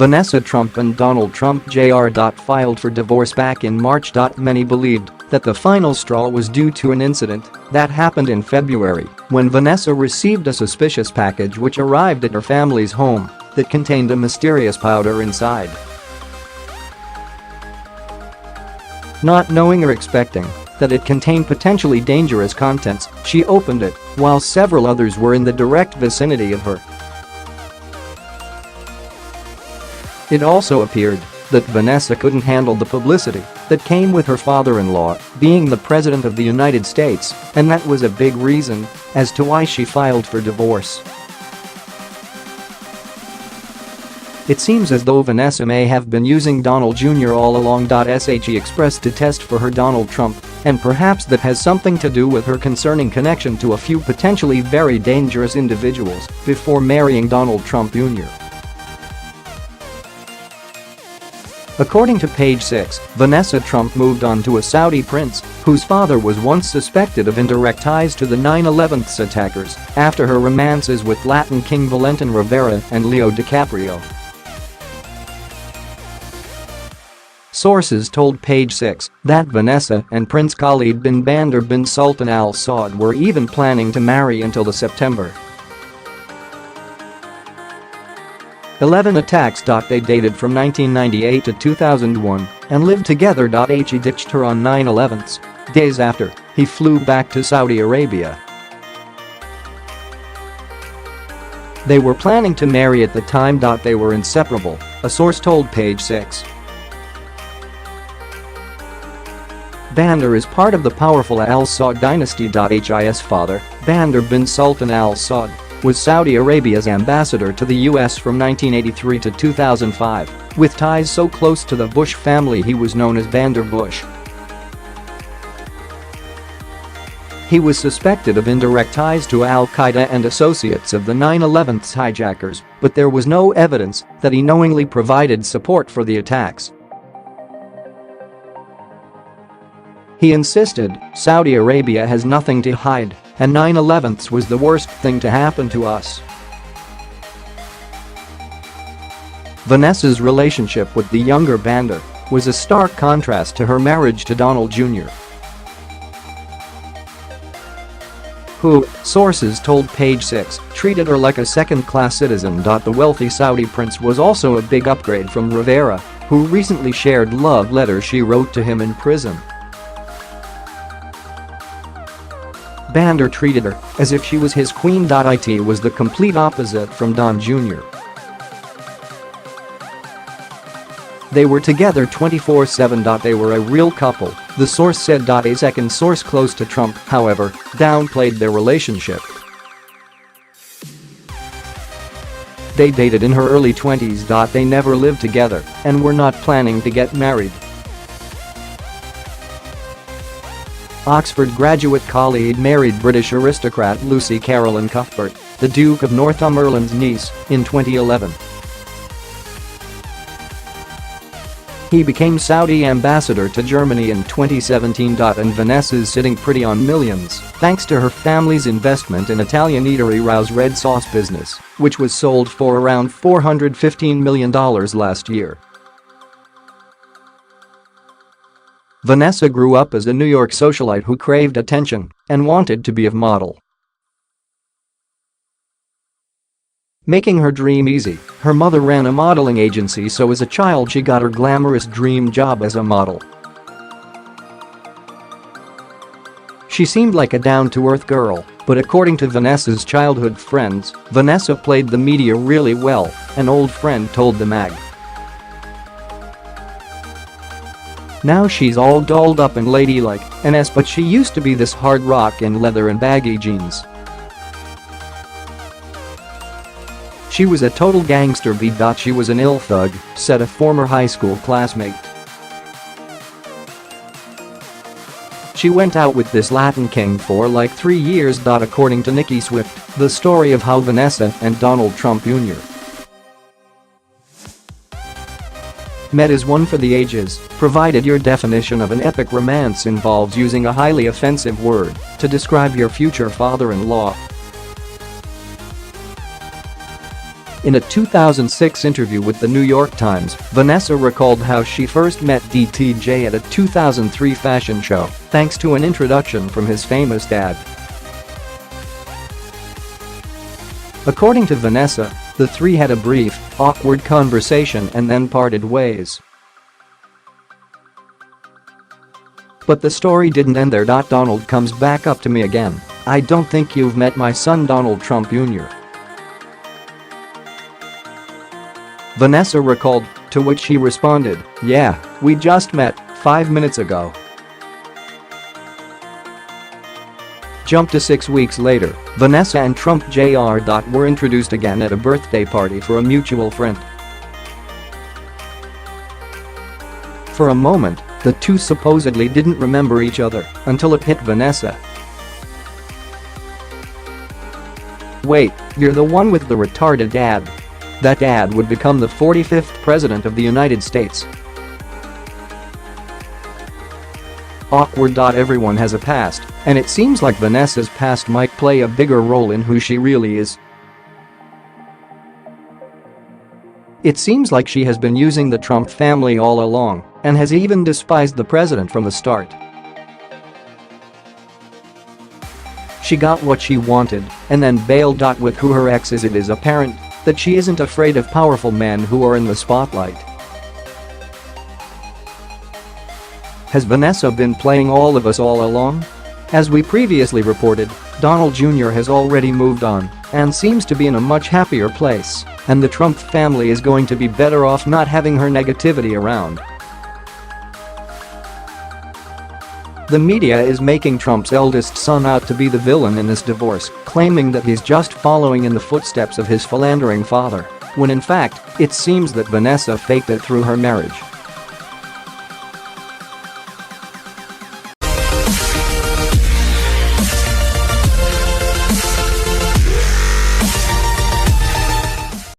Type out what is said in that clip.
Vanessa Trump and Donald Trump Jr.Filed for divorce back in March. Many believed that the final straw was due to an incident that happened in February when Vanessa received a suspicious package which arrived at her family's home that contained a mysterious powder inside. Not knowing or expecting that it contained potentially dangerous contents, she opened it while several others were in the direct vicinity of her. It also appeared that Vanessa couldn't handle the publicity that came with her father-in-law being the President of the United States, and that was a big reason as to why she filed for divorce. It seems as though Vanessa may have been using Donald Jr. all along.She expressed detest for her Donald Trump, and perhaps that has something to do with her concerning connection to a few potentially very dangerous individuals before marrying Donald Trump Jr. According to Page Six, Vanessa Trump moved on to a Saudi prince whose father was once suspected of indirect ties to the 9/11 attackers after her romances with Latin king Valentin Rivera and DiCaprio. Sources told Page Six that Vanessa and Prince Khalid bin Bandar bin Sultan Al Saud were even planning to marry until the September 11 attacks.They dated from 1998 to 2001 and lived together. He ditched her on 9/11. Days after, he flew back to Saudi Arabia. They were planning to marry at the time. They were inseparable, a source told Page Six. Bandar is part of the powerful Al Saud dynasty. His father, Bandar bin Sultan Al Saud, was Saudi Arabia's ambassador to the US from 1983 to 2005, with ties so close to the Bush family he was known as Bandar Bush. He was suspected of indirect ties to Al-Qaeda and associates of the 9/11 hijackers, but there was no evidence that he knowingly provided support for the attacks. He insisted Saudi Arabia has nothing to hide, and 9/11 was the worst thing to happen to us. Vanessa's relationship with the younger Bandar was a stark contrast to her marriage to Donald Jr., who, sources told Page Six, treated her like a second-class citizen. The wealthy Saudi prince was also a big upgrade from Rivera, who recently shared love letters she wrote to him in prison. Bandar treated her as if she was his queen.It was the complete opposite from Don Jr. They were together 24/7. They were a real couple, the source said. A second source close to Trump, however, downplayed their relationship. They dated in her early 20s. They never lived together and were not planning to get married. Oxford graduate Khalid married British aristocrat Lucy Caroline Cuthbert, the Duke of Northumberland's niece, in 2011. He became Saudi ambassador to Germany in 2017. And Vanessa's sitting pretty on millions thanks to her family's investment in Italian eatery Rouse Red Sauce business, which was sold for around $415 million last year. Vanessa grew up as a New York socialite who craved attention and wanted to be a model. Making her dream easy, her mother ran a modeling agency, so as a child she got her glamorous dream job as a model. She seemed like a down-to-earth girl, but according to Vanessa's childhood friends, Vanessa played the media really well, an old friend told the mag. Now she's all dolled up and ladylike, but she used to be this hard rock in leather and baggy jeans. She was a total gangster. She was an ill thug, said a former high school classmate. She went out with this Latin king for like 3 years. According to Nicki Swift, the story of how Vanessa and Donald Trump Jr. met is one for the ages, provided your definition of an epic romance involves using a highly offensive word to describe your future father-in-law. In a 2006 interview with the New York Times, Vanessa recalled how she first met DTJ at a 2003 fashion show, thanks to an introduction from his famous dad. According to Vanessa, the three had a brief, awkward conversation and then parted ways. But the story didn't end there. Donald comes back up to me again. "I don't think you've met my son Donald Trump Jr." Vanessa recalled, to which he responded, "Yeah, we just met 5 minutes ago." Jump to 6 weeks later, Vanessa and Trump Jr. Were introduced again at a birthday party for a mutual friend. For a moment, the two supposedly didn't remember each other until it hit Vanessa. "Wait, you're the one with the retarded dad." That dad would become the 45th president of the United States. Awkward. Everyone has a past, and it seems like Vanessa's past might play a bigger role in who she really is. It seems like she has been using the Trump family all along and has even despised the president from the start. She got what she wanted and then bailed. With who her ex is, it is apparent that she isn't afraid of powerful men who are in the spotlight. Has Vanessa been playing all of us all along? As we previously reported, Donald Jr. has already moved on and seems to be in a much happier place, and the Trump family is going to be better off not having her negativity around. The media is making Trump's eldest son out to be the villain in this divorce, claiming that he's just following in the footsteps of his philandering father, when in fact, it seems that Vanessa faked it through her marriage.